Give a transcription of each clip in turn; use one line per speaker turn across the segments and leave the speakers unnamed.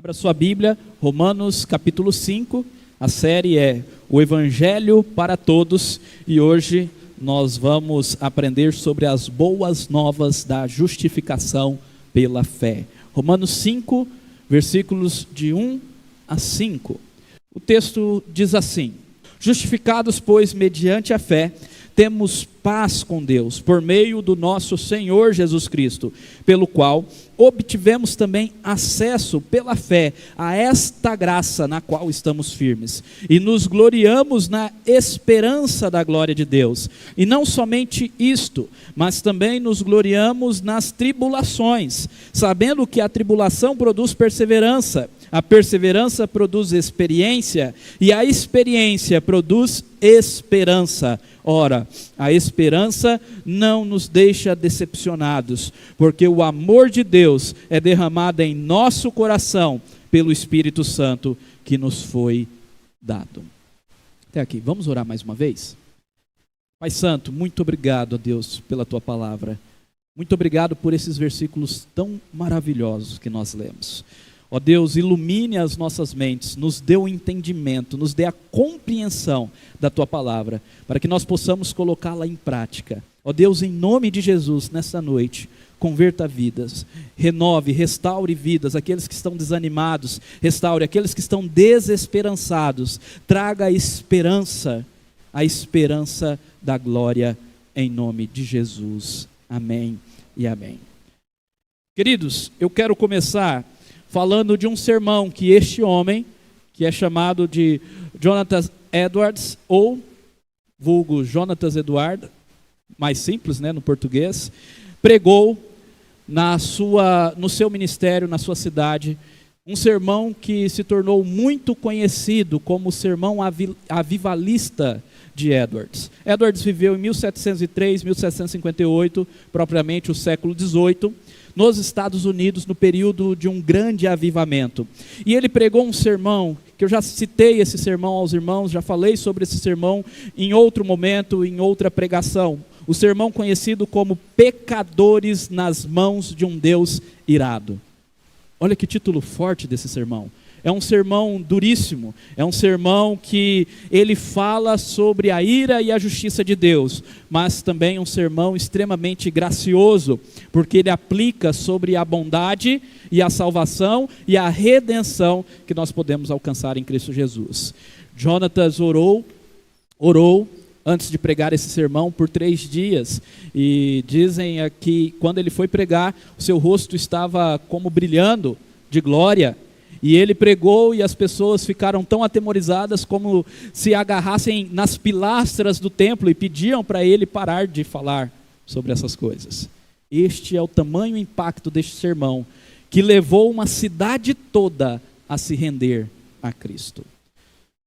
Abra sua Bíblia, Romanos capítulo 5, a série é O Evangelho para Todos e hoje nós vamos aprender sobre as boas novas da justificação pela fé. Romanos 5, versículos de 1 a 5. O texto diz assim: justificados, pois, mediante a fé, temos paz com Deus, por meio do nosso Senhor Jesus Cristo, pelo qual obtivemos também acesso pela fé a esta graça na qual estamos firmes, e nos gloriamos na esperança da glória de Deus. E não somente isto, mas também nos gloriamos nas tribulações, sabendo que a tribulação produz perseverança, a perseverança produz experiência, e a experiência produz esperança. Ora, a esperança não nos deixa decepcionados, porque o amor de Deus é derramado em nosso coração pelo Espírito Santo que nos foi dado. Até aqui, vamos orar mais uma vez? Pai Santo, muito obrigado a Deus pela Tua palavra. Muito obrigado por esses versículos tão maravilhosos que nós lemos. Ó Deus, ilumine as nossas mentes, nos dê o entendimento, nos dê a compreensão da Tua palavra, para que nós possamos colocá-la em prática. Ó Deus, em nome de Jesus, nessa noite, converta vidas, renove, restaure vidas, aqueles que estão desanimados, restaure aqueles que estão desesperançados, traga a esperança da glória, em nome de Jesus. Amém e amém. Queridos, eu quero começar falando de um sermão que este homem, que é chamado de Jonathan Edwards, ou vulgo Jonatas Eduardo, mais simples, né, no português, pregou no seu ministério, na sua cidade, um sermão que se tornou muito conhecido como o sermão avivalista de Edwards. Edwards viveu em 1703, 1758, propriamente o século XVIII, nos Estados Unidos, no período de um grande avivamento. E ele pregou um sermão, que eu já citei esse sermão aos irmãos, já falei sobre esse sermão em outro momento, em outra pregação. O sermão conhecido como Pecadores nas Mãos de um Deus Irado. Olha que título forte desse sermão. É um sermão duríssimo, é um sermão que ele fala sobre a ira e a justiça de Deus, mas também um sermão extremamente gracioso, porque ele aplica sobre a bondade e a salvação e a redenção que nós podemos alcançar em Cristo Jesus. Jonatas orou antes de pregar esse sermão por 3 dias, e dizem que quando ele foi pregar, o seu rosto estava como brilhando de glória. E ele pregou e as pessoas ficaram tão atemorizadas como se agarrassem nas pilastras do templo e pediam para ele parar de falar sobre essas coisas. Este é o tamanho impacto deste sermão, que levou uma cidade toda a se render a Cristo.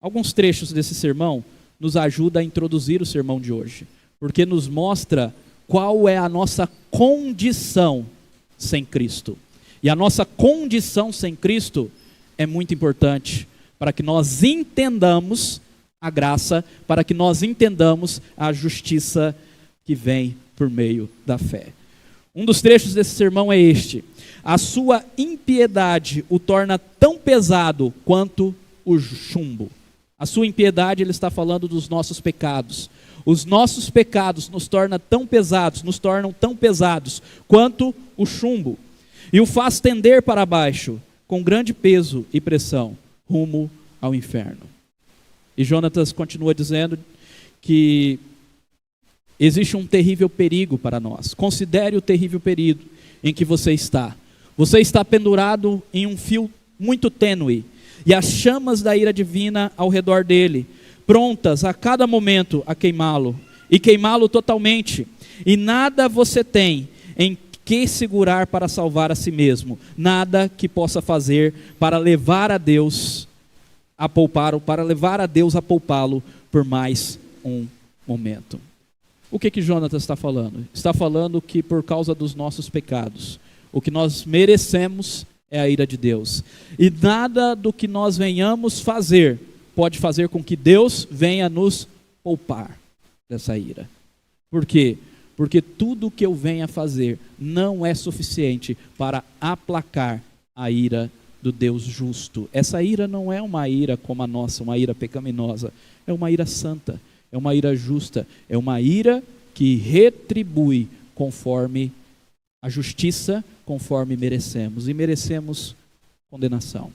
Alguns trechos desse sermão nos ajudam a introduzir o sermão de hoje, porque nos mostra qual é a nossa condição sem Cristo. E a nossa condição sem Cristo é muito importante para que nós entendamos a graça, para que nós entendamos a justiça que vem por meio da fé. Um dos trechos desse sermão é este: a sua impiedade o torna tão pesado quanto o chumbo. A sua impiedade, ele está falando dos nossos pecados. Os nossos pecados nos tornam tão pesados quanto o chumbo, e o faz tender para baixo, com grande peso e pressão, rumo ao inferno. E Jonatas continua dizendo que existe um terrível perigo para nós. Considere o terrível perigo em que você está. Você está pendurado em um fio muito tênue, e as chamas da ira divina ao redor dele, prontas a cada momento a queimá-lo, e queimá-lo totalmente. E nada você tem em que segurar para salvar a si mesmo, nada que possa fazer para levar a Deus a poupá-lo, por mais um momento. O que Jonatas está falando? Está falando que por causa dos nossos pecados, o que nós merecemos é a ira de Deus, e nada do que nós venhamos fazer pode fazer com que Deus venha nos poupar dessa ira. Por quê? Porque tudo o que eu venha fazer não é suficiente para aplacar a ira do Deus justo. Essa ira não é uma ira como a nossa, uma ira pecaminosa. É uma ira santa, é uma ira justa, é uma ira que retribui conforme a justiça, conforme merecemos. E merecemos condenação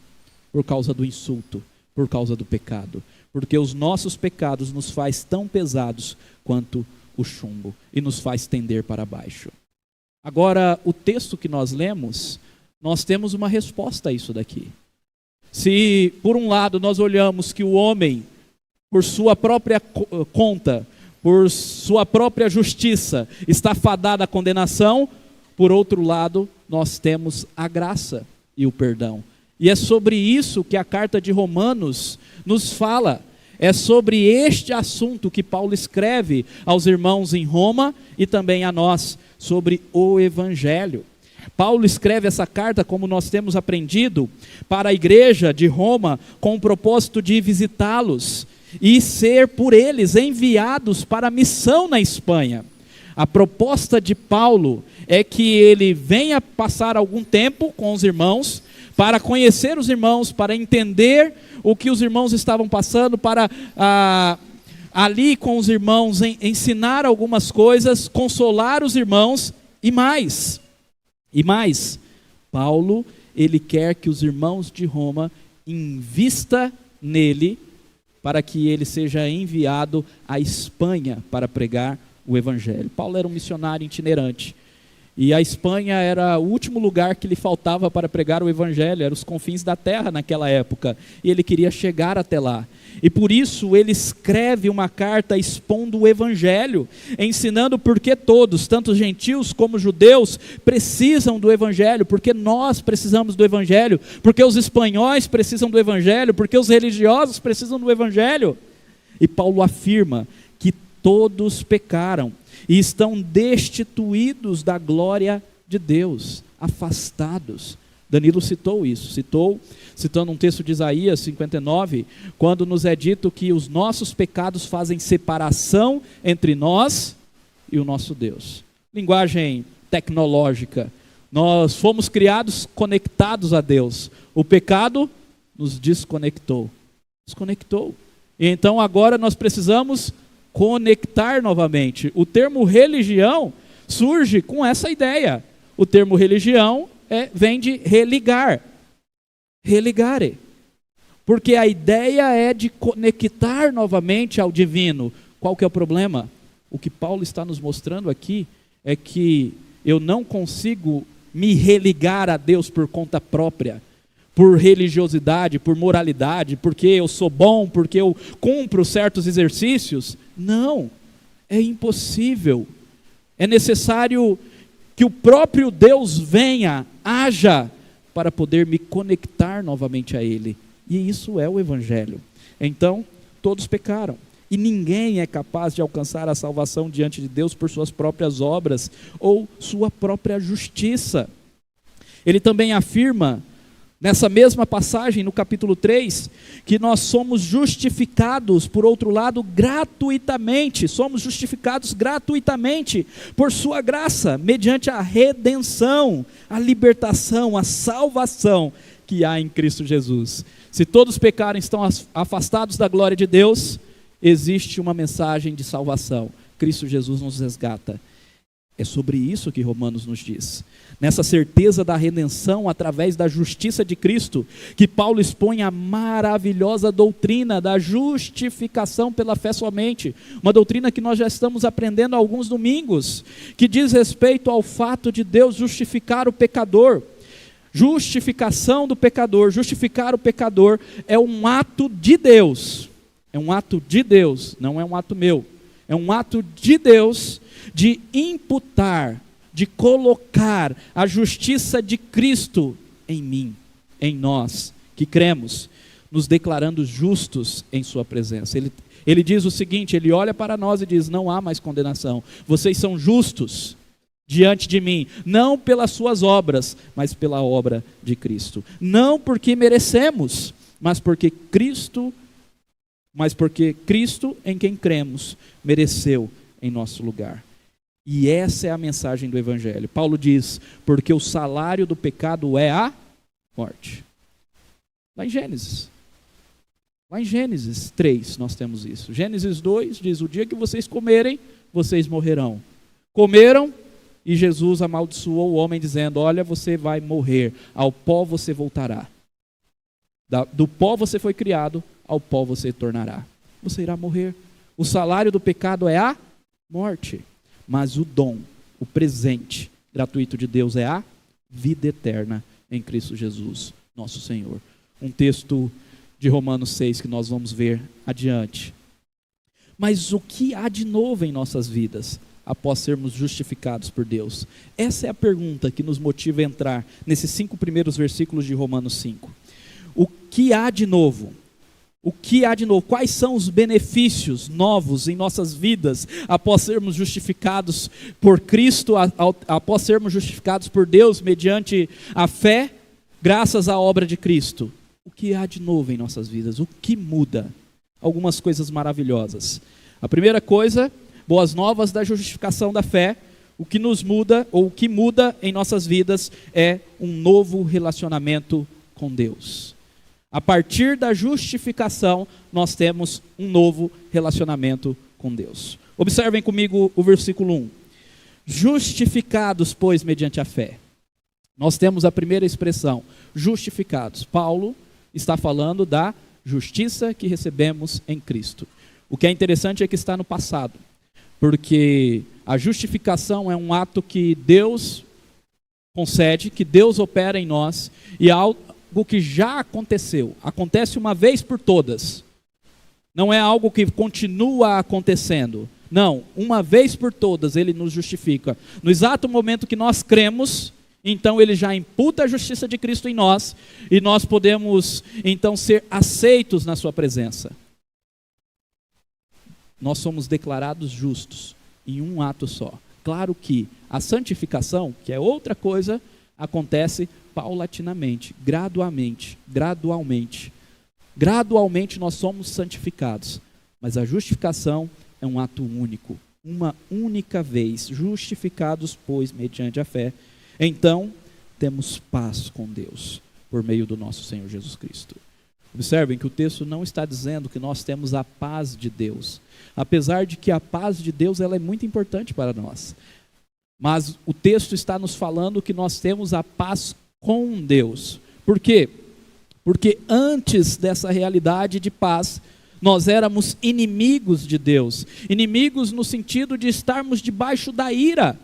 por causa do insulto, por causa do pecado. Porque os nossos pecados nos faz tão pesados quanto o chumbo e nos faz tender para baixo. Agora, o texto que nós lemos, nós temos uma resposta a isso daqui. Se, por um lado, nós olhamos que o homem, por sua própria conta, por sua própria justiça, está fadado à condenação, por outro lado, nós temos a graça e o perdão. E é sobre isso que a carta de Romanos nos fala. É sobre este assunto que Paulo escreve aos irmãos em Roma e também a nós, sobre o Evangelho. Paulo escreve essa carta, como nós temos aprendido, para a igreja de Roma, com o propósito de visitá-los e ser por eles enviados para a missão na Espanha. A proposta de Paulo é que ele venha passar algum tempo com os irmãos, para conhecer os irmãos, para entender o que os irmãos estavam passando, para ali com os irmãos ensinar algumas coisas, consolar os irmãos e mais. E mais, Paulo, ele quer que os irmãos de Roma invista nele para que ele seja enviado à Espanha para pregar o Evangelho. Paulo era um missionário itinerante. E a Espanha era o último lugar que lhe faltava para pregar o Evangelho, eram os confins da terra naquela época, e ele queria chegar até lá. E por isso ele escreve uma carta expondo o Evangelho, ensinando por que todos, tanto gentios como judeus, precisam do Evangelho, porque nós precisamos do Evangelho, porque os espanhóis precisam do Evangelho, porque os religiosos precisam do Evangelho. E Paulo afirma que todos pecaram e estão destituídos da glória de Deus, afastados. Danilo citou isso, citando um texto de Isaías 59, quando nos é dito que os nossos pecados fazem separação entre nós e o nosso Deus. Linguagem tecnológica, nós fomos criados conectados a Deus, o pecado nos desconectou. E então agora nós precisamos conectar novamente. O termo religião surge com essa ideia. O termo religião vem de religar. Religare. Porque a ideia é de conectar novamente ao divino. Qual que é o problema? O que Paulo está nos mostrando aqui é que eu não consigo me religar a Deus por conta própria, por religiosidade, por moralidade, porque eu sou bom, porque eu cumpro certos exercícios. Não, é impossível. É necessário que o próprio Deus venha, haja, para poder me conectar novamente a Ele. E isso é o Evangelho. Então, todos pecaram. E ninguém é capaz de alcançar a salvação diante de Deus por suas próprias obras ou sua própria justiça. Ele também afirma, nessa mesma passagem, no capítulo 3, que nós somos justificados, por outro lado, gratuitamente. Somos justificados gratuitamente por sua graça, mediante a redenção, a libertação, a salvação que há em Cristo Jesus. Se todos pecaram e estão afastados da glória de Deus, existe uma mensagem de salvação. Cristo Jesus nos resgata. É sobre isso que Romanos nos diz. Nessa certeza da redenção através da justiça de Cristo, que Paulo expõe a maravilhosa doutrina da justificação pela fé somente. Uma doutrina que nós já estamos aprendendo há alguns domingos, que diz respeito ao fato de Deus justificar o pecador. Justificação do pecador, justificar o pecador é um ato de Deus. É um ato de Deus, não é um ato meu. É um ato de Deus de imputar, de colocar a justiça de Cristo em mim, em nós, que cremos, nos declarando justos em sua presença. Ele diz o seguinte, ele olha para nós e diz, não há mais condenação, vocês são justos diante de mim, não pelas suas obras, mas pela obra de Cristo. Não porque merecemos, mas porque Cristo em quem cremos, mereceu em nosso lugar. E essa é a mensagem do Evangelho. Paulo diz, porque o salário do pecado é a morte. Lá em Gênesis. Lá em Gênesis 3 nós temos isso. Gênesis 2 diz: o dia que vocês comerem, vocês morrerão. Comeram e Jesus amaldiçoou o homem dizendo: olha, você vai morrer, ao pó você voltará. Do pó você foi criado, ao pó você tornará. Você irá morrer. O salário do pecado é a morte, mas o dom, o presente gratuito de Deus é a vida eterna em Cristo Jesus, nosso Senhor. Um texto de Romanos 6 que nós vamos ver adiante. Mas o que há de novo em nossas vidas após sermos justificados por Deus? Essa é a pergunta que nos motiva a entrar nesses 5 primeiros versículos de Romanos 5. O que há de novo? O que há de novo? Quais são os benefícios novos em nossas vidas após sermos justificados por Cristo, após sermos justificados por Deus mediante a fé, graças à obra de Cristo? O que há de novo em nossas vidas? O que muda? Algumas coisas maravilhosas. A primeira coisa, boas novas da justificação da fé. O que nos muda, ou o que muda em nossas vidas, é um novo relacionamento com Deus. A partir da justificação, nós temos um novo relacionamento com Deus. Observem comigo o versículo 1. Justificados, pois, mediante a fé. Nós temos a primeira expressão, justificados. Paulo está falando da justiça que recebemos em Cristo. O que é interessante é que está no passado, porque a justificação é um ato que Deus concede, que Deus opera em nós, e algo que já aconteceu, acontece uma vez por todas. Não é algo que continua acontecendo. Não, uma vez por todas Ele nos justifica. No exato momento que nós cremos, então Ele já imputa a justiça de Cristo em nós, e nós podemos então ser aceitos na sua presença. Nós somos declarados justos em um ato só. Claro que a santificação, que é outra coisa, acontece paulatinamente, gradualmente. Gradualmente nós somos santificados, mas a justificação é um ato único, uma única vez. Justificados, pois, mediante a fé, então temos paz com Deus, por meio do nosso Senhor Jesus Cristo. Observem que o texto não está dizendo que nós temos a paz de Deus, apesar de que a paz de Deus ela é muito importante para nós. Mas o texto está nos falando que nós temos a paz com Deus. Por quê? Porque antes dessa realidade de paz, nós éramos inimigos de Deus. Inimigos no sentido de estarmos debaixo da ira.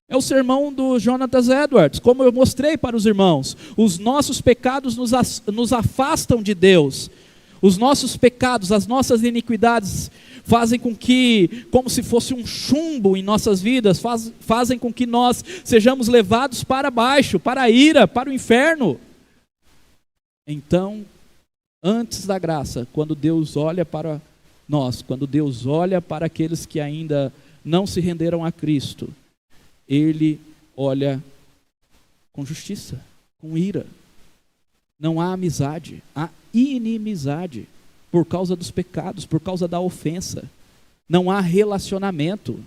É o sermão do Jonathan Edwards, como eu mostrei para os irmãos. Os nossos pecados nos afastam de Deus. Os nossos pecados, as nossas iniquidades fazem com que, como se fosse um chumbo em nossas vidas, fazem com que nós sejamos levados para baixo, para a ira, para o inferno. Então, antes da graça, quando Deus olha para nós, quando Deus olha para aqueles que ainda não se renderam a Cristo, Ele olha com justiça, com ira. Não há amizade, há inimizade por causa dos pecados, por causa da ofensa. Não há relacionamento,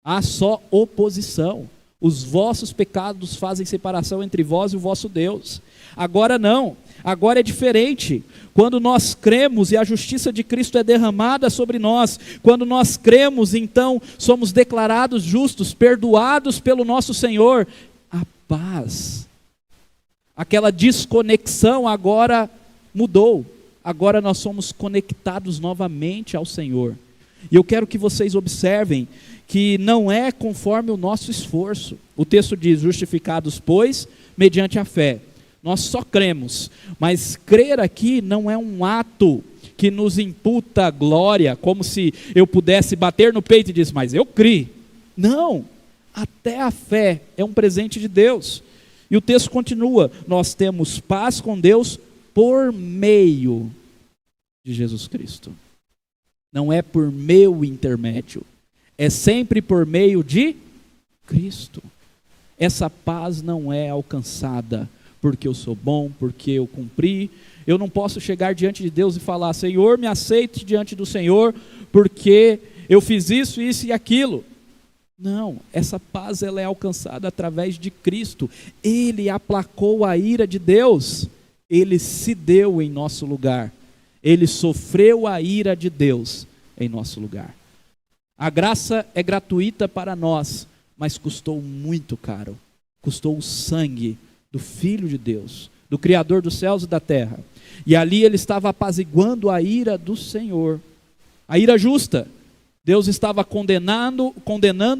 há só oposição. Os vossos pecados fazem separação entre vós e o vosso Deus. Agora não, agora é diferente. Quando nós cremos e a justiça de Cristo é derramada sobre nós, quando nós cremos, então somos declarados justos, perdoados pelo nosso Senhor. A paz, aquela desconexão agora mudou. Agora nós somos conectados novamente ao Senhor. E eu quero que vocês observem que não é conforme o nosso esforço. O texto diz: justificados, pois, mediante a fé. Nós só cremos, mas crer aqui não é um ato que nos imputa glória, como se eu pudesse bater no peito e dizer, mas eu criei. Não, até a fé é um presente de Deus. E o texto continua: nós temos paz com Deus por meio de Jesus Cristo. Não é por meu intermédio, é sempre por meio de Cristo. Essa paz não é alcançada porque eu sou bom, porque eu cumpri. Eu não posso chegar diante de Deus e falar: Senhor, me aceite diante do Senhor, porque eu fiz isso, isso e aquilo. Não, essa paz ela é alcançada através de Cristo. Ele aplacou a ira de Deus. ele se deu em nosso lugar. Ele sofreu a ira de Deus em nosso lugar. A graça é gratuita para nós, mas custou muito caro. Custou o sangue do Filho de Deus, do Criador dos céus e da terra. E ali ele estava apaziguando a ira do Senhor. A ira justa. Deus estava condenando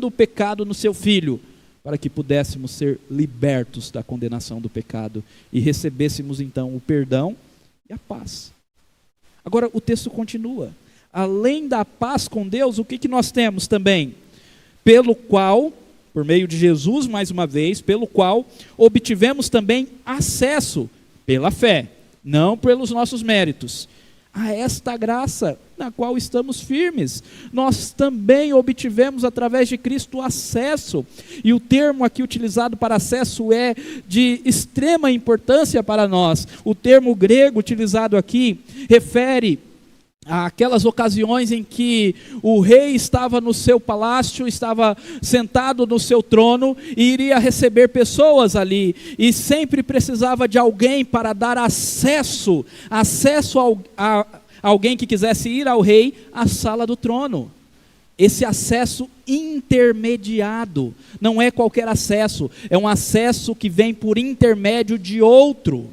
o pecado no seu Filho, para que pudéssemos ser libertos da condenação do pecado e recebêssemos então o perdão e a paz. Agora o texto continua. Além da paz com Deus, o que nós temos também? Pelo qual, por meio de Jesus, mais uma vez, pelo qual obtivemos também acesso pela fé, não pelos nossos méritos, a esta graça na qual estamos firmes. Nós também obtivemos através de Cristo acesso, e o termo aqui utilizado para acesso é de extrema importância para nós. O termo grego utilizado aqui refere aquelas ocasiões em que o rei estava no seu palácio, estava sentado no seu trono e iria receber pessoas ali, e sempre precisava de alguém para dar acesso a alguém que quisesse ir ao rei à sala do trono. Esse acesso intermediado, não é qualquer acesso, é um acesso que vem por intermédio de outro.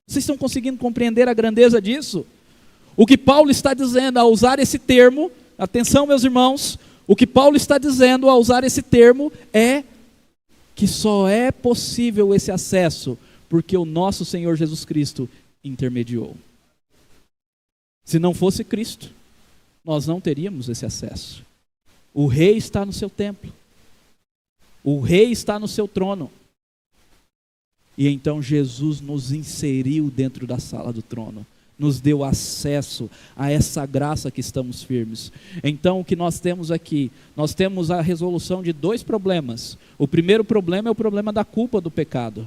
Vocês estão conseguindo compreender a grandeza disso? O que Paulo está dizendo ao usar esse termo, atenção meus irmãos, o que Paulo está dizendo ao usar esse termo é que só é possível esse acesso porque o nosso Senhor Jesus Cristo intermediou. Se não fosse Cristo, nós não teríamos esse acesso. O rei está no seu templo, o rei está no seu trono, e então Jesus nos inseriu dentro da sala do trono, nos deu acesso a essa graça que estamos firmes. Então o que nós temos aqui? Nós temos a resolução de dois problemas. O primeiro problema é o problema da culpa do pecado.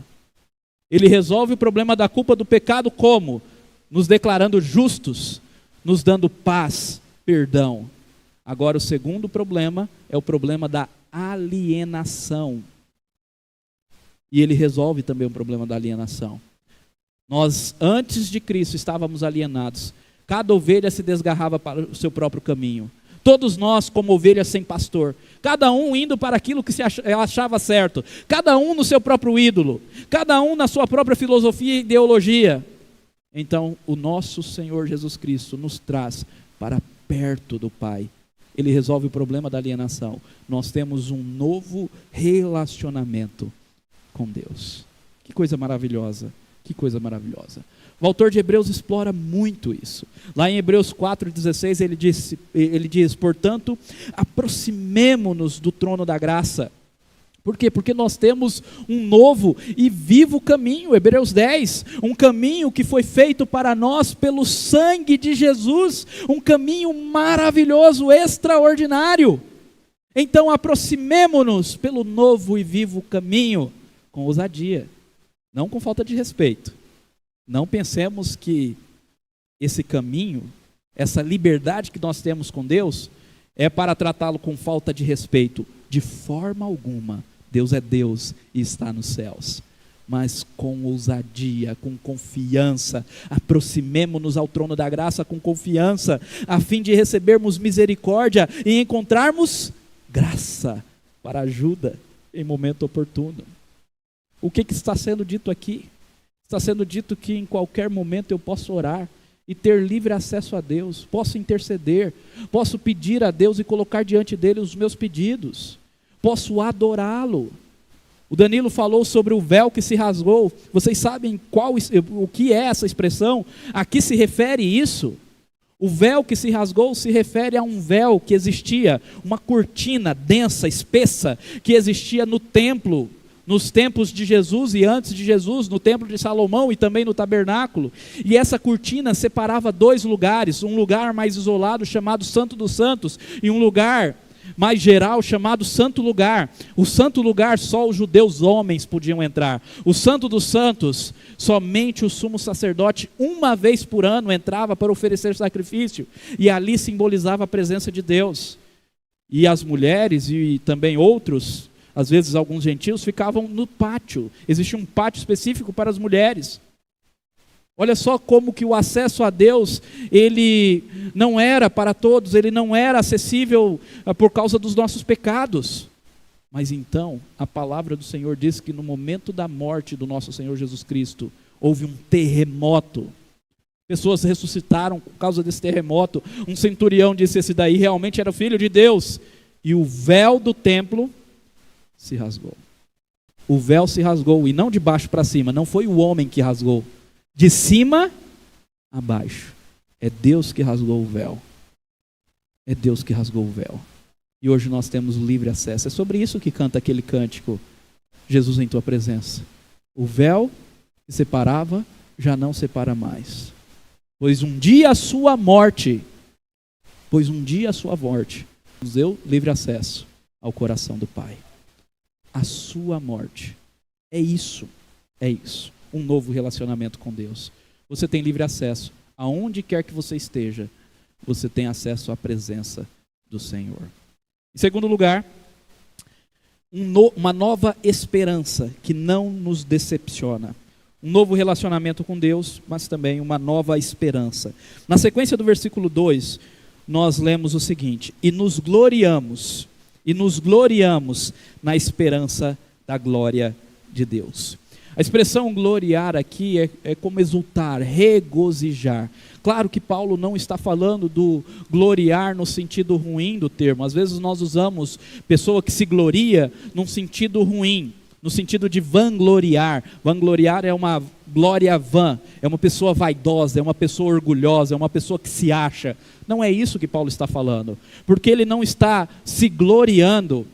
Ele resolve o problema da culpa do pecado como? Nos declarando justos, nos dando paz, perdão. Agora o segundo problema é o problema da alienação. E ele resolve também o problema da alienação. Nós, antes de Cristo, estávamos alienados. Cada ovelha se desgarrava para o seu próprio caminho. Todos nós, como ovelhas sem pastor. Cada um indo para aquilo que se achava certo. Cada um no seu próprio ídolo. Cada um na sua própria filosofia e ideologia. Então, o nosso Senhor Jesus Cristo nos traz para perto do Pai. Ele resolve o problema da alienação. Nós temos um novo relacionamento com Deus. Que coisa maravilhosa. Que coisa maravilhosa. O autor de Hebreus explora muito isso. Lá em Hebreus 4,16 ele diz, portanto, aproximemo-nos do trono da graça. Por quê? Porque nós temos um novo e vivo caminho. Hebreus 10, um caminho que foi feito para nós pelo sangue de Jesus. Um caminho maravilhoso, extraordinário. Então aproximemo-nos pelo novo e vivo caminho, com ousadia. Não com falta de respeito. Não pensemos que esse caminho, essa liberdade que nós temos com Deus, é para tratá-lo com falta de respeito. De forma alguma. Deus é Deus e está nos céus. Mas com ousadia, com confiança, aproximemo-nos ao trono da graça com confiança, a fim de recebermos misericórdia e encontrarmos graça para ajuda em momento oportuno. O que está sendo dito aqui? Está sendo dito que em qualquer momento eu posso orar e ter livre acesso a Deus, posso interceder, posso pedir a Deus e colocar diante dele os meus pedidos, posso adorá-lo. O Danilo falou sobre o véu que se rasgou. Vocês sabem o que é essa expressão? A que se refere isso? O véu que se rasgou se refere a um véu que existia, uma cortina densa, espessa, que existia no templo, nos tempos de Jesus e antes de Jesus, no templo de Salomão e também no tabernáculo. E essa cortina separava dois lugares, um lugar mais isolado chamado Santo dos Santos e um lugar mais geral chamado Santo Lugar. O Santo Lugar só os judeus homens podiam entrar. O Santo dos Santos, somente o sumo sacerdote uma vez por ano entrava para oferecer sacrifício, e ali simbolizava a presença de Deus. E as mulheres e também outros, às vezes alguns gentios, ficavam no pátio. Existia um pátio específico para as mulheres. Olha só como que o acesso a Deus, ele não era para todos, ele não era acessível por causa dos nossos pecados. Mas então, a palavra do Senhor diz que no momento da morte do nosso Senhor Jesus Cristo, houve um terremoto. Pessoas ressuscitaram por causa desse terremoto. Um centurião disse: esse daí realmente era o Filho de Deus. E o véu do templo se rasgou. O véu se rasgou, e não de baixo para cima, não foi o homem que rasgou. De cima a baixo. É Deus que rasgou o véu. É Deus que rasgou o véu. E hoje nós temos livre acesso. É sobre isso que canta aquele cântico, Jesus em tua presença. O véu que separava já não separa mais. Pois um dia a sua morte nos deu livre acesso ao coração do Pai. A sua morte. É isso. Um novo relacionamento com Deus. Você tem livre acesso. Aonde quer que você esteja, você tem acesso à presença do Senhor. Em segundo lugar, uma nova esperança que não nos decepciona. Um novo relacionamento com Deus, mas também uma nova esperança. Na sequência do versículo 2, nós lemos o seguinte: e nos gloriamos na esperança da glória de Deus. A expressão gloriar aqui é como exultar, regozijar. Claro que Paulo não está falando do gloriar no sentido ruim do termo. Às vezes nós usamos pessoa que se gloria num sentido ruim, no sentido de vangloriar. Vangloriar é uma glória vã, é uma pessoa vaidosa, é uma pessoa orgulhosa, é uma pessoa que se acha. Não é isso que Paulo está falando, porque ele não está se gloriando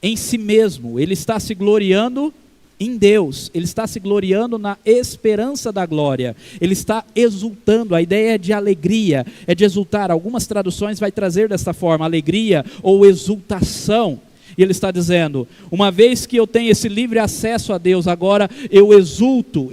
em si mesmo, ele está se gloriando em Deus, ele está se gloriando na esperança da glória, ele está exultando. A ideia é de alegria, é de exultar. Algumas traduções vai trazer dessa forma, alegria ou exultação. E ele está dizendo: uma vez que eu tenho esse livre acesso a Deus, agora eu exulto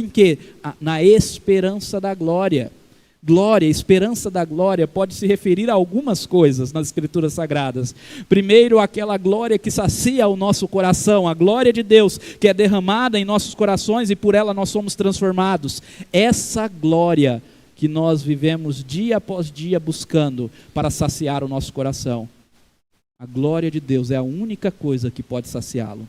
em quê? Na esperança da glória. Glória, esperança da glória pode se referir a algumas coisas nas Escrituras Sagradas. Primeiro, aquela glória que sacia o nosso coração, a glória de Deus que é derramada em nossos corações e por ela nós somos transformados. Essa glória que nós vivemos dia após dia buscando para saciar o nosso coração. A glória de Deus é a única coisa que pode saciá-lo.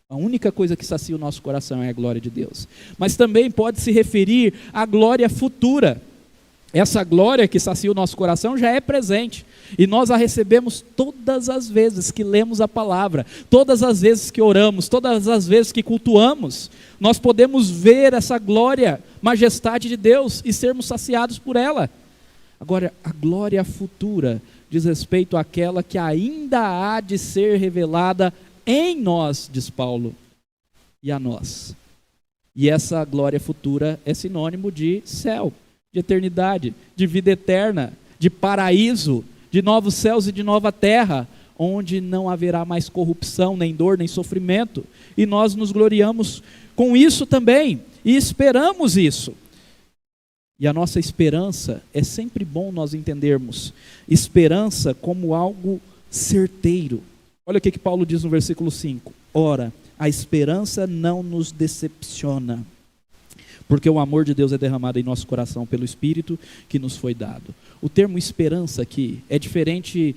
A única coisa que sacia o nosso coração é a glória de Deus. Mas também pode se referir à glória futura. Essa glória que sacia o nosso coração já é presente, e nós a recebemos todas as vezes que lemos a palavra, todas as vezes que oramos, todas as vezes que cultuamos. Nós podemos ver essa glória, majestade de Deus e sermos saciados por ela. Agora, a glória futura diz respeito àquela que ainda há de ser revelada em nós, diz Paulo, e a nós. E essa glória futura é sinônimo de céu, de eternidade, de vida eterna, de paraíso, de novos céus e de nova terra, onde não haverá mais corrupção, nem dor, nem sofrimento. E nós nos gloriamos com isso também, e esperamos isso. E a nossa esperança, é sempre bom nós entendermos esperança como algo certeiro. Olha o que Paulo diz no versículo 5. Ora, a esperança não nos decepciona, porque o amor de Deus é derramado em nosso coração pelo Espírito que nos foi dado. O termo esperança aqui é diferente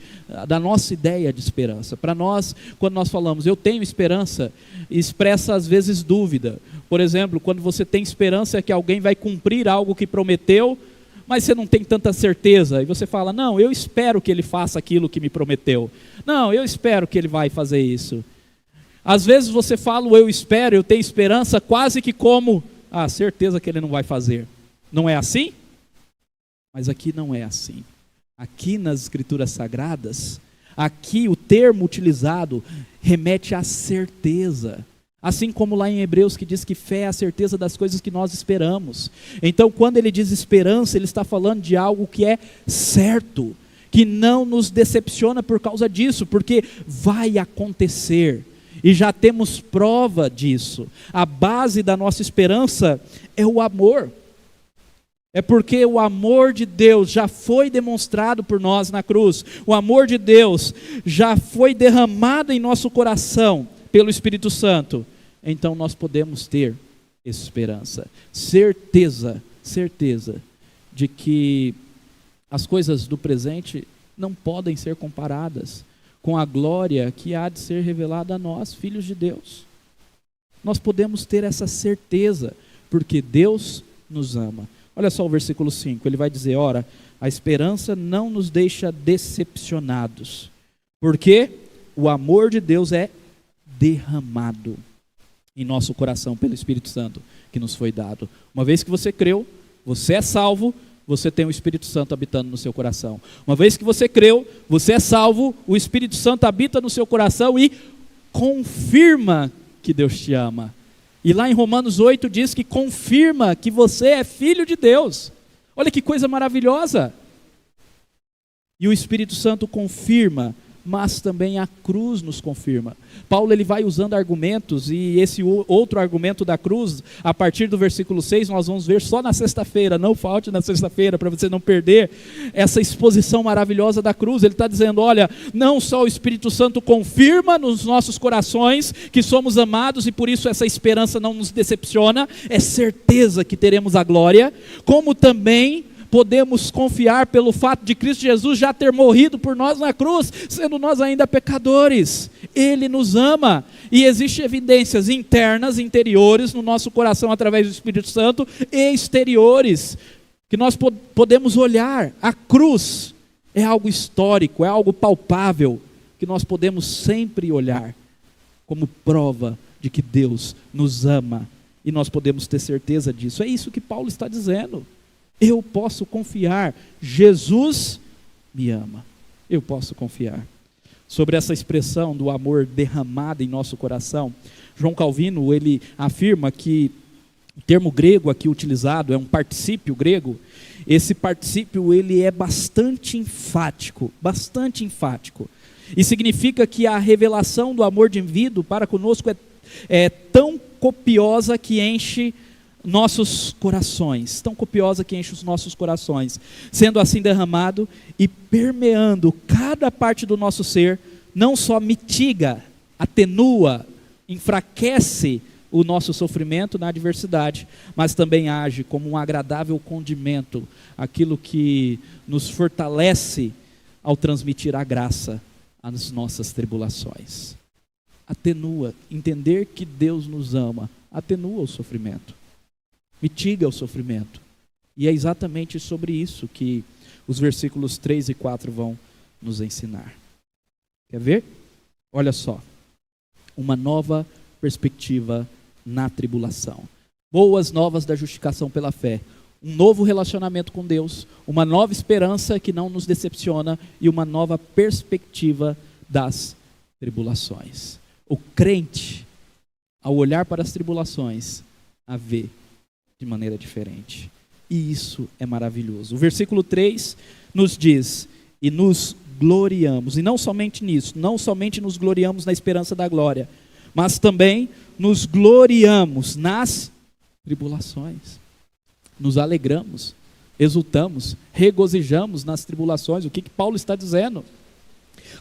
da nossa ideia de esperança. Para nós, quando nós falamos eu tenho esperança, expressa às vezes dúvida. Por exemplo, quando você tem esperança que alguém vai cumprir algo que prometeu, mas você não tem tanta certeza, e você fala, não, eu espero que ele faça aquilo que me prometeu. Não, eu espero que ele vai fazer isso. Às vezes você fala eu espero, eu tenho esperança, quase que como certeza que ele não vai fazer. Não é assim? Mas aqui não é assim. Aqui nas Escrituras Sagradas, aqui o termo utilizado remete à certeza. Assim como lá em Hebreus que diz que fé é a certeza das coisas que nós esperamos. Então quando ele diz esperança, ele está falando de algo que é certo, que não nos decepciona por causa disso, porque vai acontecer. E já temos prova disso. A base da nossa esperança é o amor. É porque o amor de Deus já foi demonstrado por nós na cruz. O amor de Deus já foi derramado em nosso coração pelo Espírito Santo. Então nós podemos ter esperança, certeza certeza de que as coisas do presente não podem ser comparadas com a glória que há de ser revelada a nós, filhos de Deus. Nós podemos ter essa certeza, porque Deus nos ama. Olha só o versículo 5, ele vai dizer, ora, a esperança não nos deixa decepcionados, porque o amor de Deus é derramado em nosso coração pelo Espírito Santo que nos foi dado. Uma vez que você creu, você é salvo, você tem o Espírito Santo habitando no seu coração. Uma vez que você creu, você é salvo, o Espírito Santo habita no seu coração e confirma que Deus te ama. E lá em Romanos 8 diz que confirma que você é filho de Deus. Olha que coisa maravilhosa. E o Espírito Santo confirma, mas também a cruz nos confirma. Paulo ele vai usando argumentos, e esse outro argumento da cruz, a partir do versículo 6, nós vamos ver só na sexta-feira. Não falte na sexta-feira, para você não perder essa exposição maravilhosa da cruz. Ele está dizendo, olha, não só o Espírito Santo confirma nos nossos corações que somos amados, e por isso essa esperança não nos decepciona, é certeza que teremos a glória, como também podemos confiar pelo fato de Cristo Jesus já ter morrido por nós na cruz, sendo nós ainda pecadores. Ele nos ama, e existem evidências internas, interiores no nosso coração através do Espírito Santo, e exteriores, que nós podemos olhar. A cruz é algo histórico, é algo palpável, que nós podemos sempre olhar como prova de que Deus nos ama, e nós podemos ter certeza disso. É isso que Paulo está dizendo. Eu posso confiar, Jesus me ama, eu posso confiar. Sobre essa expressão do amor derramado em nosso coração, João Calvino, ele afirma que o termo grego aqui utilizado é um particípio grego. Esse particípio ele é bastante enfático, e significa que a revelação do amor divino para conosco é tão copiosa que enche nossos corações, tão copiosa que enche os nossos corações, sendo assim derramado e permeando cada parte do nosso ser, não só mitiga, atenua, enfraquece o nosso sofrimento na adversidade, mas também age como um agradável condimento, aquilo que nos fortalece ao transmitir a graça às nossas tribulações. Atenua, entender que Deus nos ama, atenua o sofrimento, mitiga o sofrimento. E é exatamente sobre isso que os versículos 3 e 4 vão nos ensinar. Quer ver? Olha só. Uma nova perspectiva na tribulação. Boas novas da justificação pela fé. Um novo relacionamento com Deus. Uma nova esperança que não nos decepciona. E uma nova perspectiva das tribulações. O crente, ao olhar para as tribulações, a vê de maneira diferente. E isso é maravilhoso. O versículo 3 nos diz, e nos gloriamos, e não somente nisso, não somente nos gloriamos na esperança da glória, mas também nos gloriamos nas tribulações. Nos alegramos, exultamos, regozijamos nas tribulações. O que Paulo está dizendo?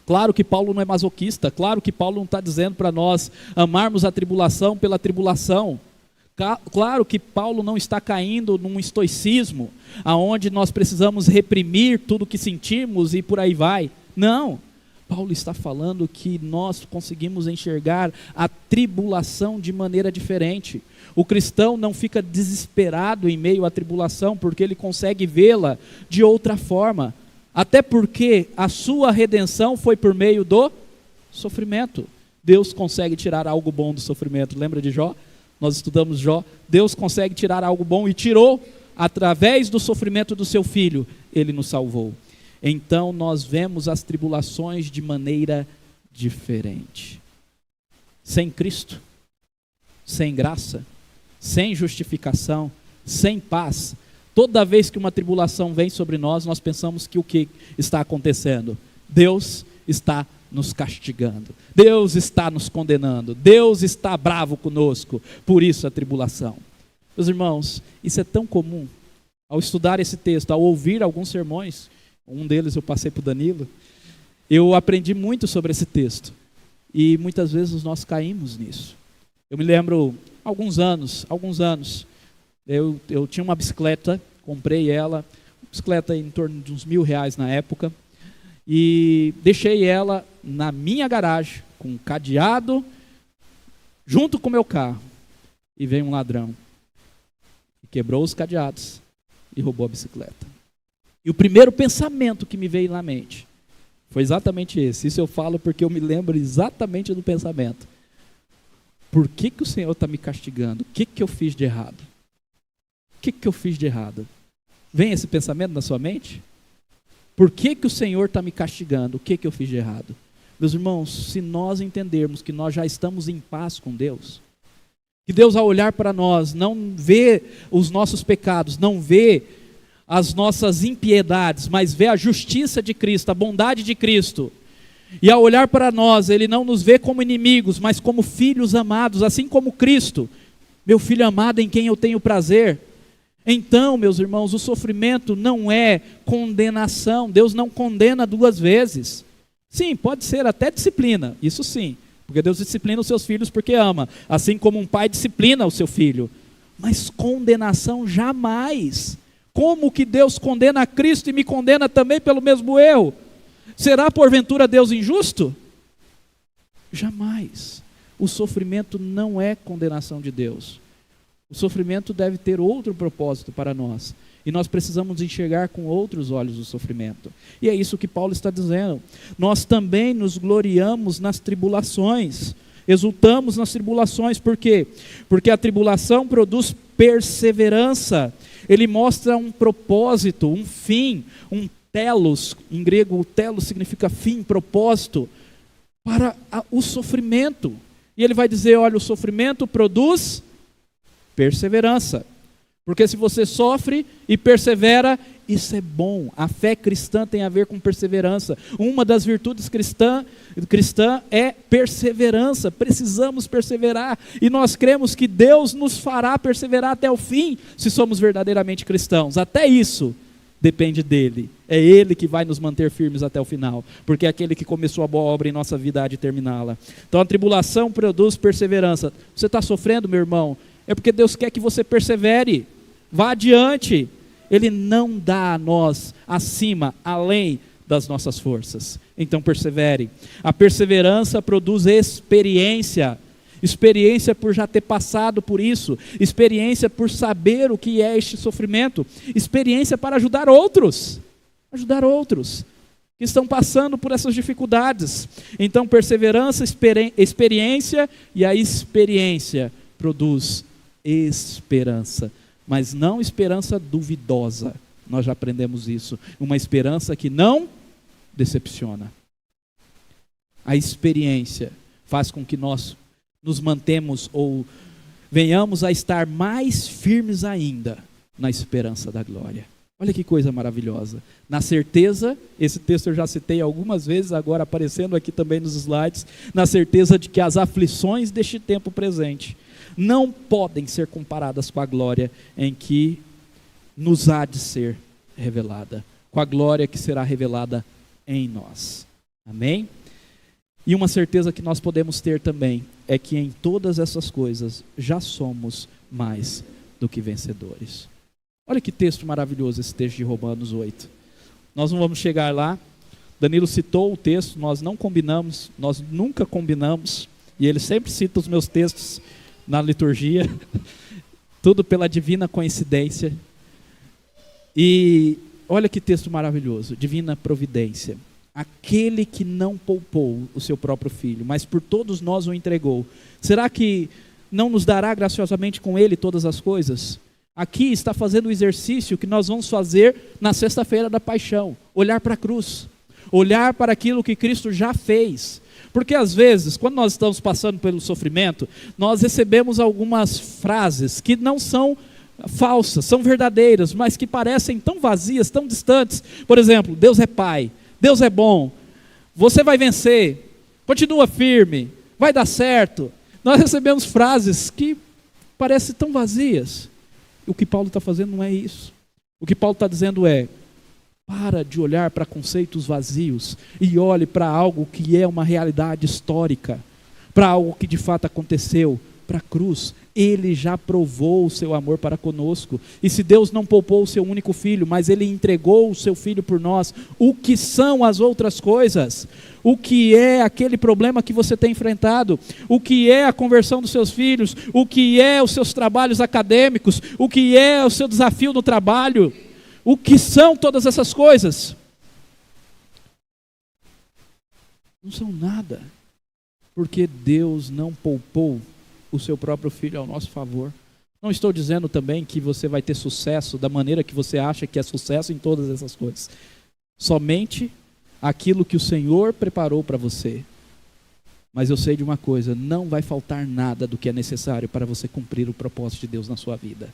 Claro que Paulo não é masoquista, claro que Paulo não está dizendo para nós amarmos a tribulação pela tribulação. Claro que Paulo não está caindo num estoicismo, aonde nós precisamos reprimir tudo que sentimos e por aí vai. Não, Paulo está falando que nós conseguimos enxergar a tribulação de maneira diferente. O cristão não fica desesperado em meio à tribulação, porque ele consegue vê-la de outra forma. Até porque a sua redenção foi por meio do sofrimento. Deus consegue tirar algo bom do sofrimento. Lembra de Jó? Nós estudamos Jó. Deus consegue tirar algo bom e tirou através do sofrimento do seu filho. Ele nos salvou. Então nós vemos as tribulações de maneira diferente. Sem Cristo, sem graça, sem justificação, sem paz. Toda vez que uma tribulação vem sobre nós, nós pensamos que o que está acontecendo? Deus está nos castigando, Deus está nos condenando, Deus está bravo conosco, por isso a tribulação. Meus irmãos, isso é tão comum. Ao estudar esse texto, ao ouvir alguns sermões, um deles eu passei para o Danilo, eu aprendi muito sobre esse texto, e muitas vezes nós caímos nisso. Eu me lembro, alguns anos, Eu tinha uma bicicleta, comprei ela, bicicleta em torno de uns R$1.000 na época, e deixei ela na minha garagem, com um cadeado, junto com o meu carro. E veio um ladrão, quebrou os cadeados e roubou a bicicleta. E o primeiro pensamento que me veio na mente foi exatamente esse. Isso eu falo porque eu me lembro exatamente do pensamento. Por que o Senhor está me castigando? O que eu fiz de errado? O que eu fiz de errado? Vem esse pensamento na sua mente? Por que o Senhor está me castigando? O que eu fiz de errado? Meus irmãos, se nós entendermos que nós já estamos em paz com Deus, que Deus, ao olhar para nós, não vê os nossos pecados, não vê as nossas impiedades, mas vê a justiça de Cristo, a bondade de Cristo. E ao olhar para nós, Ele não nos vê como inimigos, mas como filhos amados, assim como Cristo, meu filho amado em quem eu tenho prazer. Então, meus irmãos, o sofrimento não é condenação. Deus não condena duas vezes. Sim, pode ser até disciplina, isso sim. Porque Deus disciplina os seus filhos porque ama, assim como um pai disciplina o seu filho. Mas condenação jamais. Como que Deus condena a Cristo e me condena também pelo mesmo erro? Será porventura Deus injusto? Jamais. O sofrimento não é condenação de Deus. O sofrimento deve ter outro propósito para nós. E nós precisamos enxergar com outros olhos o sofrimento. E é isso que Paulo está dizendo. Nós também nos gloriamos nas tribulações. Exultamos nas tribulações. Por quê? Porque a tribulação produz perseverança. Ele mostra um propósito, um fim, um telos. Em grego, telos significa fim, propósito. Para o sofrimento. E ele vai dizer, olha, o sofrimento produz perseverança. Porque se você sofre e persevera, isso é bom. A fé cristã tem a ver com perseverança. Uma das virtudes cristã é perseverança. Precisamos perseverar. E nós cremos que Deus nos fará perseverar até o fim, se somos verdadeiramente cristãos. Até isso depende dele. É Ele que vai nos manter firmes até o final. Porque é aquele que começou a boa obra em nossa vida há de terminá-la. Então a tribulação produz perseverança. Você está sofrendo, meu irmão? É porque Deus quer que você persevere, vá adiante. Ele não dá a nós acima, além das nossas forças. Então persevere. A perseverança produz experiência. Experiência por já ter passado por isso. Experiência por saber o que é este sofrimento. Experiência para ajudar outros. Ajudar outros que estão passando por essas dificuldades. Então perseverança, experiência, e a experiência produz esperança, mas não esperança duvidosa. Nós já aprendemos isso. Uma esperança que não decepciona. A experiência faz com que nós nos mantemos ou venhamos a estar mais firmes ainda na esperança da glória. Olha que coisa maravilhosa. Na certeza, esse texto eu já citei algumas vezes, agora aparecendo aqui também nos slides, na certeza de que as aflições deste tempo presente não podem ser comparadas com a glória em que nos há de ser revelada, com a glória que será revelada em nós. Amém? E uma certeza que nós podemos ter também é que em todas essas coisas já somos mais do que vencedores. Olha que texto maravilhoso esse texto de Romanos 8. Nós não vamos chegar lá. Danilo citou o texto, nós não combinamos, nós nunca combinamos, e ele sempre cita os meus textos na liturgia, tudo pela divina coincidência. E olha que texto maravilhoso, divina providência. Aquele que não poupou o seu próprio filho, mas por todos nós o entregou, será que não nos dará graciosamente com ele todas as coisas? Aqui está fazendo o exercício que nós vamos fazer na sexta-feira da paixão, olhar para a cruz, olhar para aquilo que Cristo já fez. Porque às vezes, quando nós estamos passando pelo sofrimento, nós recebemos algumas frases que não são falsas, são verdadeiras, mas que parecem tão vazias, tão distantes. Por exemplo, Deus é Pai, Deus é bom, você vai vencer, continua firme, vai dar certo. Nós recebemos frases que parecem tão vazias. O que Paulo está fazendo não é isso. O que Paulo está dizendo é: para de olhar para conceitos vazios e olhe para algo que é uma realidade histórica, para algo que de fato aconteceu, para a cruz. Ele já provou o seu amor para conosco. E se Deus não poupou o seu único filho, mas Ele entregou o seu filho por nós, o que são as outras coisas? O que é aquele problema que você tem enfrentado? O que é a conversão dos seus filhos? O que é os seus trabalhos acadêmicos? O que é o seu desafio no trabalho? O que são todas essas coisas? Não são nada, porque Deus não poupou o seu próprio filho ao nosso favor. Não estou dizendo também que você vai ter sucesso da maneira que você acha que é sucesso em todas essas coisas. Somente aquilo que o Senhor preparou para você. Mas eu sei de uma coisa, não vai faltar nada do que é necessário para você cumprir o propósito de Deus na sua vida.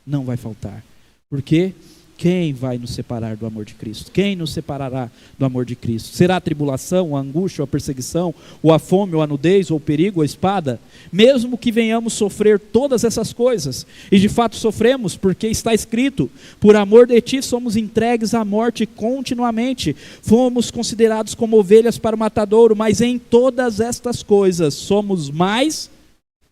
Não vai faltar. Porque quem vai nos separar do amor de Cristo? Quem nos separará do amor de Cristo? Será a tribulação, a angústia, ou a perseguição, ou a fome, ou a nudez, ou o perigo, ou a espada? Mesmo que venhamos sofrer todas essas coisas, e de fato sofremos, porque está escrito, por amor de ti somos entregues à morte continuamente, fomos considerados como ovelhas para o matadouro, mas em todas estas coisas somos mais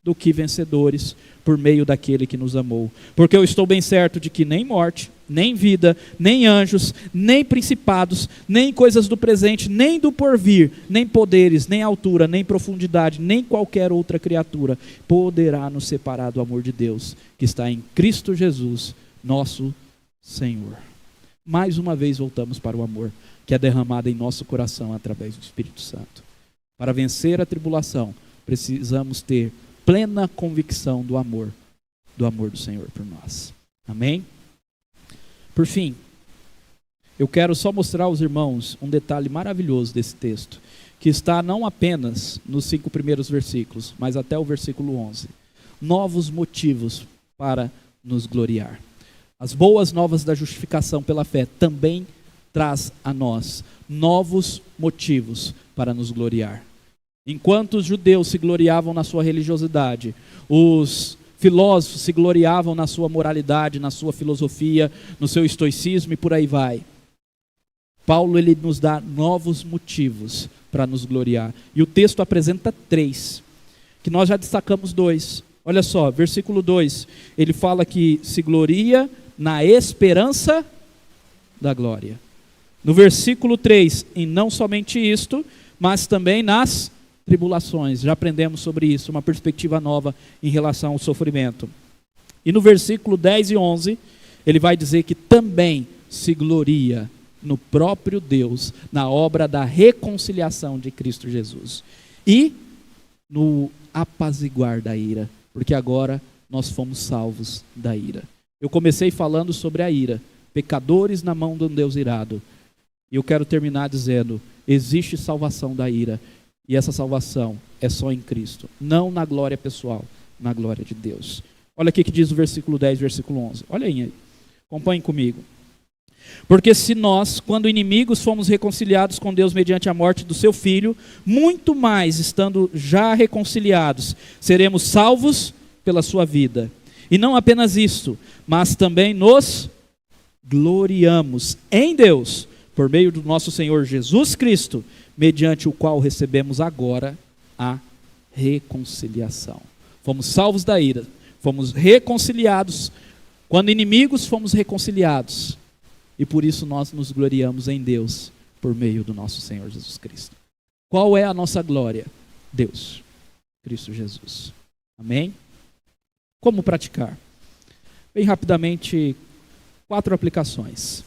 do que vencedores, por meio daquele que nos amou. Porque eu estou bem certo de que nem morte, nem vida, nem anjos, nem principados, nem coisas do presente, nem do porvir, nem poderes, nem altura, nem profundidade, nem qualquer outra criatura poderá nos separar do amor de Deus, que está em Cristo Jesus, nosso Senhor. Mais uma vez voltamos para o amor, que é derramado em nosso coração através do Espírito Santo. Para vencer a tribulação, precisamos ter plena convicção do amor do Senhor por nós. Amém? Por fim, eu quero só mostrar aos irmãos um detalhe maravilhoso desse texto, que está não apenas nos 5 primeiros versículos, mas até o versículo 11. Novos motivos para nos gloriar. As boas novas da justificação pela fé também traz a nós novos motivos para nos gloriar. Enquanto os judeus se gloriavam na sua religiosidade, os filósofos se gloriavam na sua moralidade, na sua filosofia, no seu estoicismo e por aí vai. Paulo, ele nos dá novos motivos para nos gloriar. E o texto apresenta 3, que nós já destacamos 2. Olha só, versículo 2, ele fala que se gloria na esperança da glória. No versículo 3, e não somente isto, mas também nas tribulações. Já aprendemos sobre isso, uma perspectiva nova em relação ao sofrimento. E no versículo 10 e 11, ele vai dizer que também se gloria no próprio Deus, na obra da reconciliação de Cristo Jesus. E no apaziguar da ira, porque agora nós fomos salvos da ira. Eu comecei falando sobre a ira, pecadores na mão de um Deus irado. E eu quero terminar dizendo, existe salvação da ira. E essa salvação é só em Cristo, não na glória pessoal, na glória de Deus. Olha aqui que diz o versículo 10, versículo 11. Olha aí, acompanhem comigo. Porque se nós, quando inimigos, fomos reconciliados com Deus mediante a morte do seu Filho, muito mais, estando já reconciliados, seremos salvos pela sua vida. E não apenas isto, mas também nos gloriamos em Deus, por meio do nosso Senhor Jesus Cristo, mediante o qual recebemos agora a reconciliação. Fomos salvos da ira, fomos reconciliados, quando inimigos fomos reconciliados, e por isso nós nos gloriamos em Deus, por meio do nosso Senhor Jesus Cristo. Qual é a nossa glória? Deus, Cristo Jesus. Amém? Como praticar? Bem rapidamente, 4 aplicações.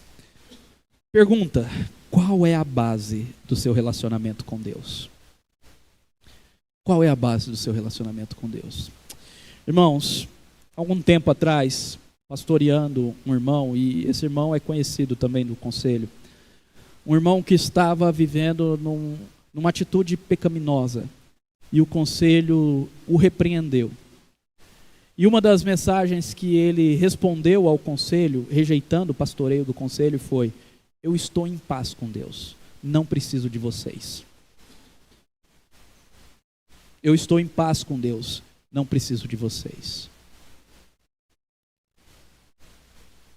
Pergunta: qual é a base do seu relacionamento com Deus? Qual é a base do seu relacionamento com Deus? Irmãos, algum tempo atrás, pastoreando um irmão, e esse irmão é conhecido também do conselho, um irmão que estava vivendo numa atitude pecaminosa, e o conselho o repreendeu. E uma das mensagens que ele respondeu ao conselho, rejeitando o pastoreio do conselho, foi: eu estou em paz com Deus, não preciso de vocês. Eu estou em paz com Deus, não preciso de vocês.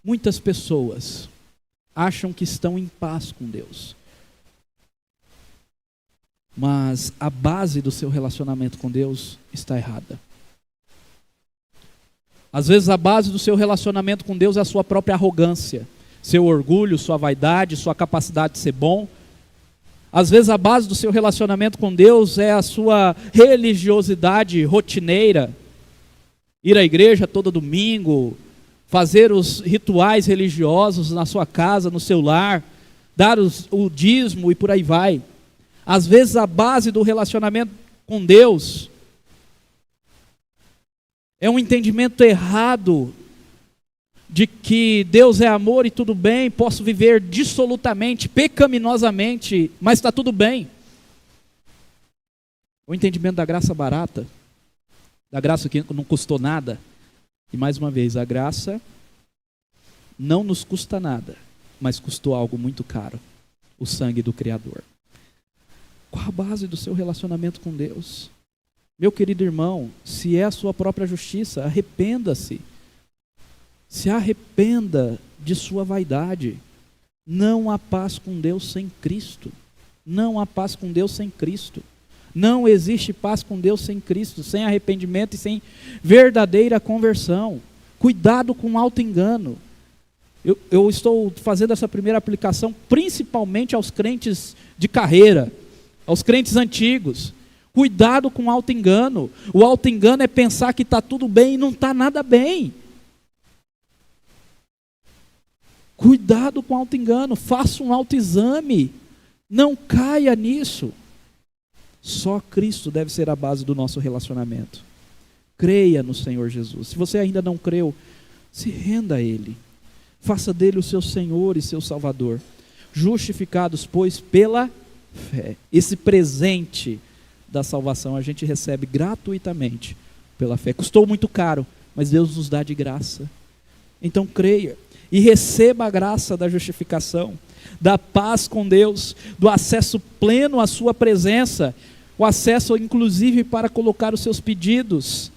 Muitas pessoas acham que estão em paz com Deus, mas a base do seu relacionamento com Deus está errada. Às vezes a base do seu relacionamento com Deus é a sua própria arrogância, seu orgulho, sua vaidade, sua capacidade de ser bom. Às vezes a base do seu relacionamento com Deus é a sua religiosidade rotineira, ir à igreja todo domingo, fazer os rituais religiosos na sua casa, no seu lar, dar o dízimo e por aí vai. Às vezes a base do relacionamento com Deus é um entendimento errado de que Deus é amor e tudo bem, posso viver dissolutamente, pecaminosamente, mas está tudo bem. O entendimento da graça barata, da graça que não custou nada. E mais uma vez, a graça não nos custa nada, mas custou algo muito caro, o sangue do Criador. Qual a base do seu relacionamento com Deus? Meu querido irmão, se é a sua própria justiça, arrependa-se. Se arrependa de sua vaidade. Não há paz com Deus sem Cristo. Não há paz com Deus sem Cristo. Não existe paz com Deus sem Cristo, sem arrependimento e sem verdadeira conversão. Cuidado com o auto-engano. Eu estou fazendo essa primeira aplicação principalmente aos crentes de carreira, aos crentes antigos. Cuidado com o auto-engano. O auto-engano é pensar que está tudo bem e não está nada bem. Cuidado com o auto-engano. Faça um autoexame. Não caia nisso. Só Cristo deve ser a base do nosso relacionamento. Creia no Senhor Jesus. Se você ainda não creu, se renda a Ele. Faça dele o seu Senhor e seu Salvador. Justificados, pois, pela fé. Esse presente da salvação a gente recebe gratuitamente pela fé. Custou muito caro, mas Deus nos dá de graça. Então creia e receba a graça da justificação, da paz com Deus, do acesso pleno à sua presença, o acesso inclusive para colocar os seus pedidos.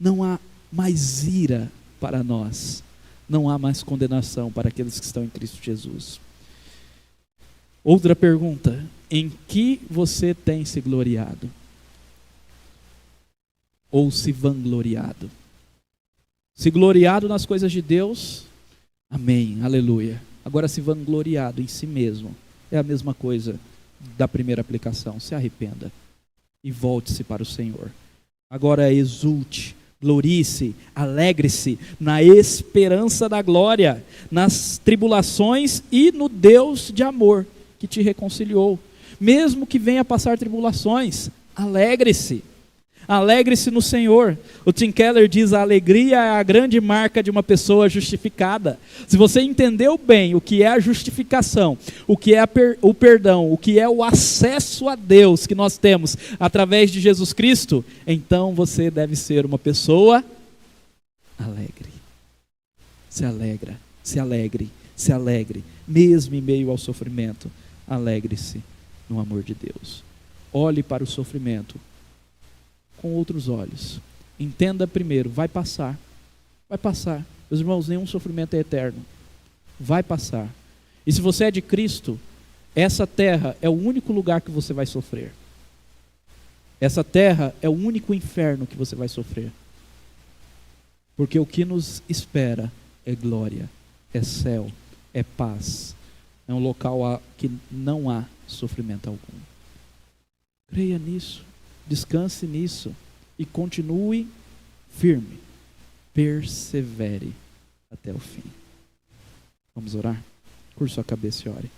Não há mais ira para nós, não há mais condenação para aqueles que estão em Cristo Jesus. Outra pergunta: em que você tem se gloriado? Ou se vangloriado? Se gloriado nas coisas de Deus, amém, aleluia. Agora, se vangloriado em si mesmo, é a mesma coisa da primeira aplicação. Se arrependa e volte-se para o Senhor. Agora exulte, glorie-se, alegre-se na esperança da glória, nas tribulações e no Deus de amor que te reconciliou. Mesmo que venha passar tribulações, alegre-se. Alegre-se no Senhor. O Tim Keller diz: a alegria é a grande marca de uma pessoa justificada. Se você entendeu bem o que é a justificação, o que é o perdão, o que é o acesso a Deus que nós temos através de Jesus Cristo, então você deve ser uma pessoa alegre. Se alegra, se alegre, se alegre, mesmo em meio ao sofrimento. Alegre-se no amor de Deus. Olhe para o sofrimento com outros olhos. Entenda primeiro, vai passar. Vai passar. Meus irmãos, nenhum sofrimento é eterno. Vai passar. E se você é de Cristo, essa terra é o único lugar que você vai sofrer. Essa terra é o único inferno que você vai sofrer. Porque o que nos espera é glória, é céu, é paz. É um local que não há sofrimento algum. Creia nisso. Descanse nisso e continue firme, persevere até o fim. Vamos orar? Curva sua cabeça e ore.